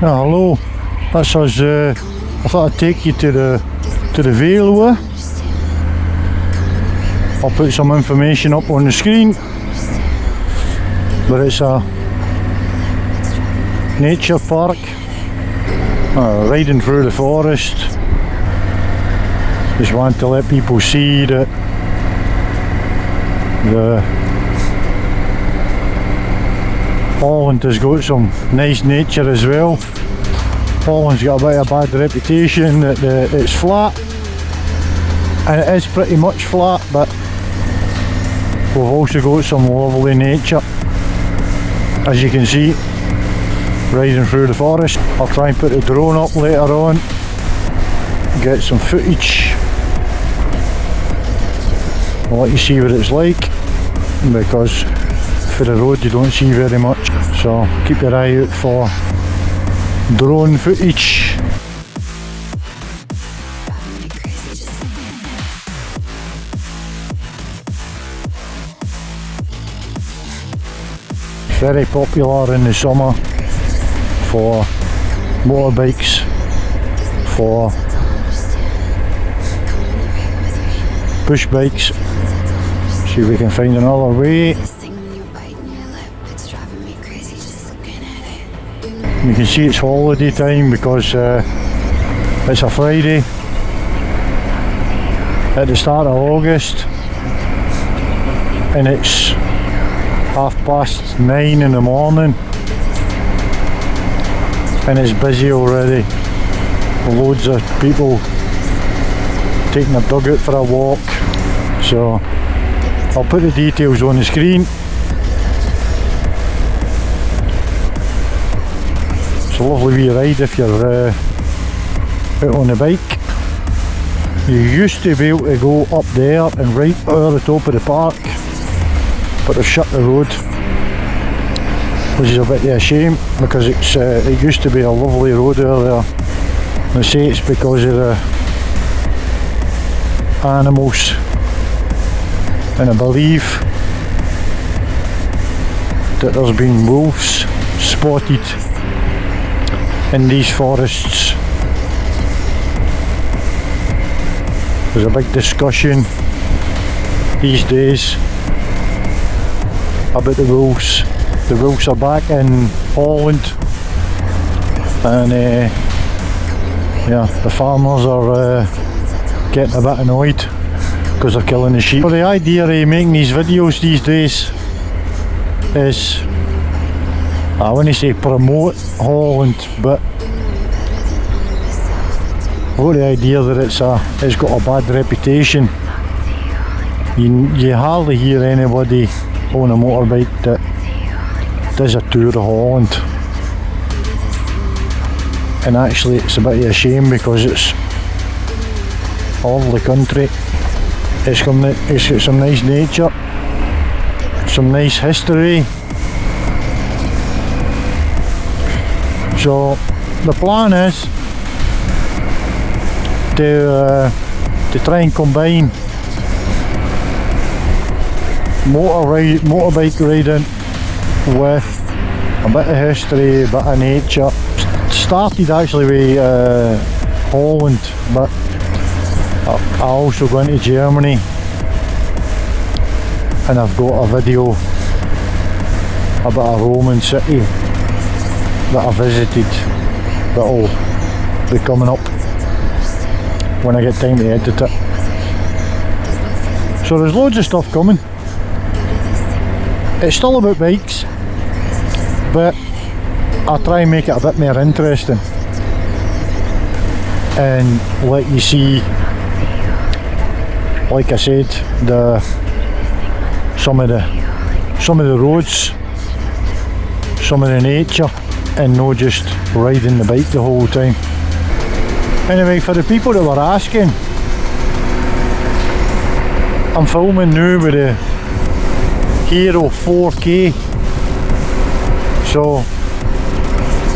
Hello, that's us. I thought I'd take you to the Veluwe. I'll put some information up on the screen, but it's a nature park, riding through the forest. Just want to let people see that Holland has got some nice nature as well. Holland's got a bit of a bad reputation that it's flat, and it is pretty much flat, but we've also got some lovely nature, as you can see, riding through the forest. I'll try and put the drone up later on, get some footage. I'll let you see what it's like, because for the road you don't see very much, so keep your eye out for drone footage. Very popular in the summer for motorbikes, for push bikes. See if we can find another way. You can see it's holiday time because it's a Friday at the start of August, and it's 9:30 in the morning, and it's busy already. Loads of people taking their dog out for a walk. So I'll put the details on the screen. It's a lovely wee ride if you're out on the bike. You used to be able to go up there and right over the top of the park, but they've shut the road, which is a bit of a shame, because it used to be a lovely road there. They say it's because of the animals, and I believe that there's been wolves spotted in these forests. There's a big discussion these days about the wolves. The wolves are back in Holland, and yeah, the farmers are getting a bit annoyed because they're killing the sheep. Well, the idea of making these videos these days is, I wouldn't say promote Holland, but I've got the idea that it's got a bad reputation. You hardly hear anybody on a motorbike that does a tour of Holland, and actually it's a bit of a shame, because it's a lovely country. It's got some nice nature, some nice history. So the plan is to try and combine motorbike riding with a bit of history, a bit of nature. Started actually with Holland, but I also go into Germany, and I've got a video about a Roman city that I visited that'll be coming up when I get time to edit it. So there's loads of stuff coming. It's still about bikes, but I'll try and make it a bit more interesting and let you see, like I said, some of the roads, some of the nature, and not just riding the bike the whole time. Anyway, for the people that were asking, I'm filming now with the Hero 4K, so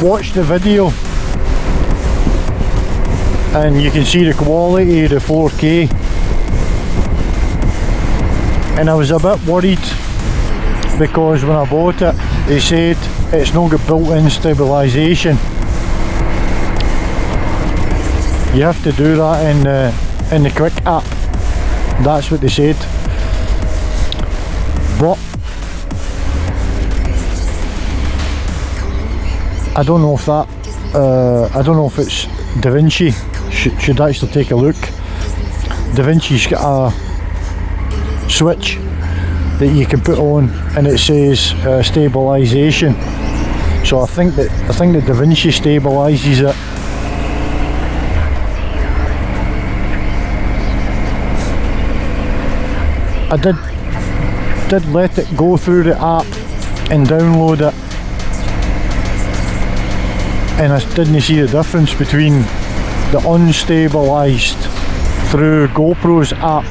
watch the video and you can see the quality of the 4K. And I was a bit worried because when I bought it, they said it's not got built-in stabilization, You have to do that in the quick app. That's what they said. But I don't know if that I don't know if it's DaVinci. Should actually take a look. DaVinci's got a switch that you can put on, and it says stabilization. So I think that DaVinci stabilizes it. I did let it go through the app and download it, and I didn't see the difference between the unstabilized through GoPro's app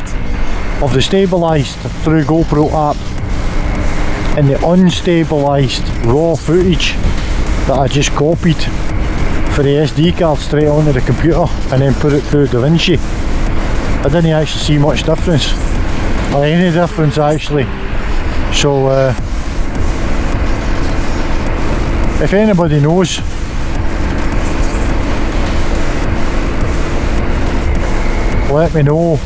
of the stabilized through GoPro app and the unstabilized raw footage that I just copied for the SD card straight onto the computer and then put it through DaVinci. I didn't actually see much difference, or any difference actually. So if anybody knows, let me know.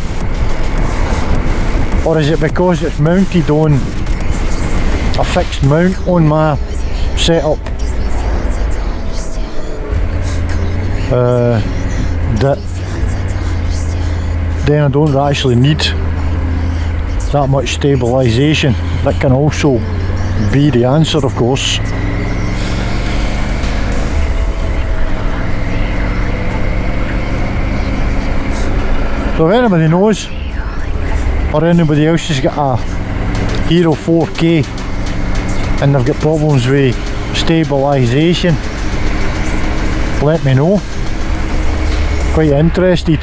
Or is it because it's mounted on a fixed mount on my setup that then I don't actually need that much stabilization? That can also be the answer, of course. So if anybody knows, or anybody else has got a Hero 4K and they've got problems with stabilization, let me know. Quite interested.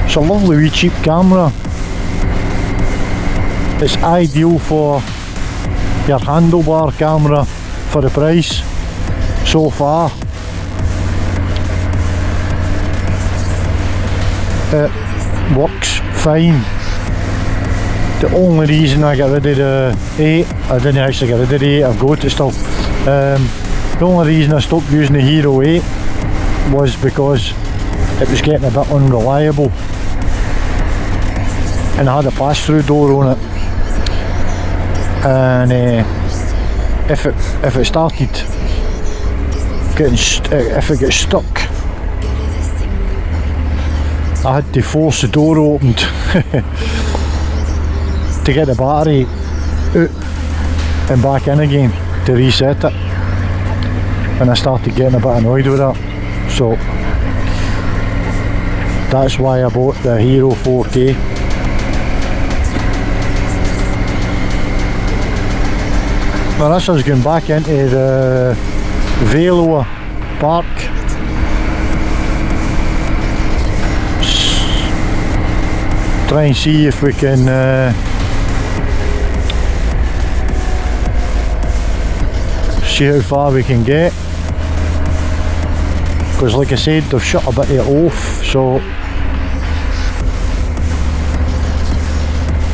It's a lovely wee cheap camera. It's ideal for your handlebar camera for the price so far. It works fine. The only reason I got rid of the 8, I didn't actually get rid of the 8, I've got it still. The only reason I stopped using the Hero 8 was because it was getting a bit unreliable, and I had a pass-through door on it, and if it started getting if it gets stuck, I had to force the door opened to get the battery out and back in again to reset it, and I started getting a bit annoyed with that. So that's why I bought the Hero 4K. Now this is going back into the Veluwe Park. Try and see if we can see how far we can get, because like I said, they've shut a bit of it off, so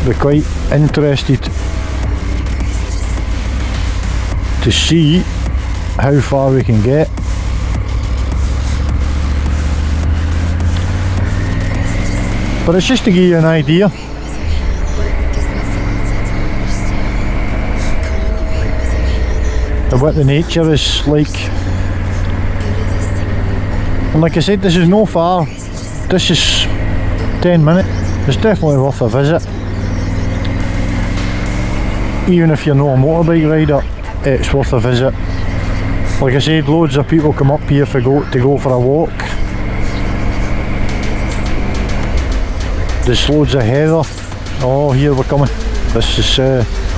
we're quite interested to see how far we can get. But it's just to give you an idea. Of what the nature is like. And like I said, this is no far. This is 10 minutes. It's definitely worth a visit. Even if you're not a motorbike rider, it's worth a visit. Like I said, loads of people come up here to go for a walk. There's loads of heather. Oh, here we're coming. This is,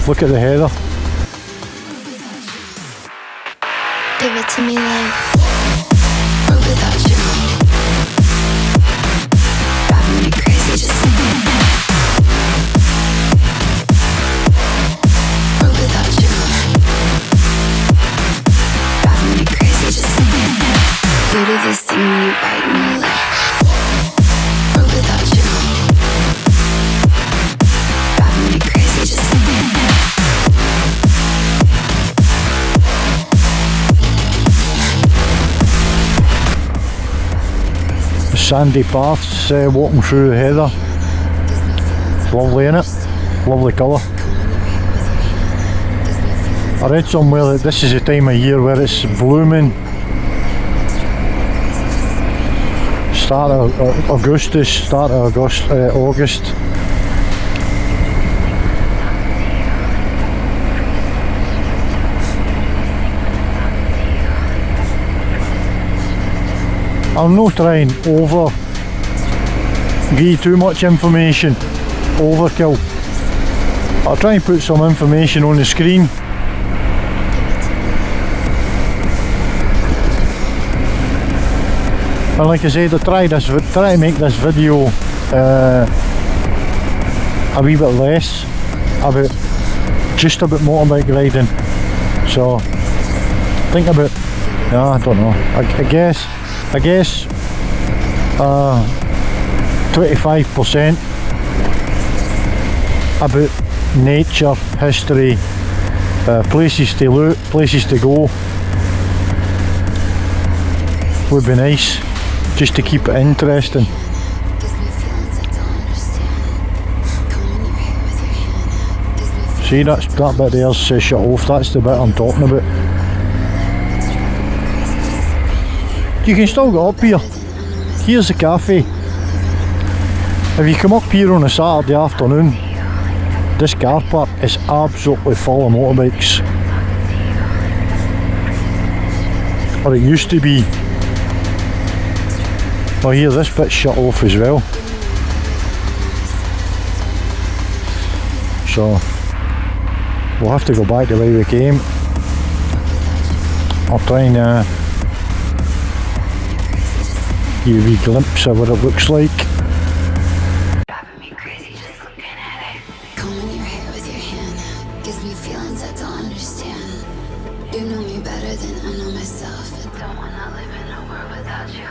look at the heather. Give it to me like or without you. Driving me crazy just or without you. Driving me crazy just you do this thing when you bite me like or without you. Driving me crazy just sandy paths walking through the heather. Lovely, innit? Lovely colour. I read somewhere that this is the time of year where it's blooming. Start of August. I'm not trying give you too much information, overkill. I'll try and put some information on the screen. And like I said, I try to make this video a wee bit less just about motorbike riding. So think about, I don't know, I guess 25% about nature, history, places to look, places to go would be nice, just to keep it interesting. See, that bit there's shut off, that's the bit I'm talking about. You can still get up here. Here's the cafe. If you come up here on a Saturday afternoon, this car park is absolutely full of motorbikes. Or it used to be. Well, here, this bit's shut off as well. So we'll have to go back the way we came. I'll try and give you a wee glimpse of what it looks like. Driving me crazy just looking at it. Combing your hair with your hand gives me feelings I don't understand. You know me better than I know myself. I don't wanna live in a world without you.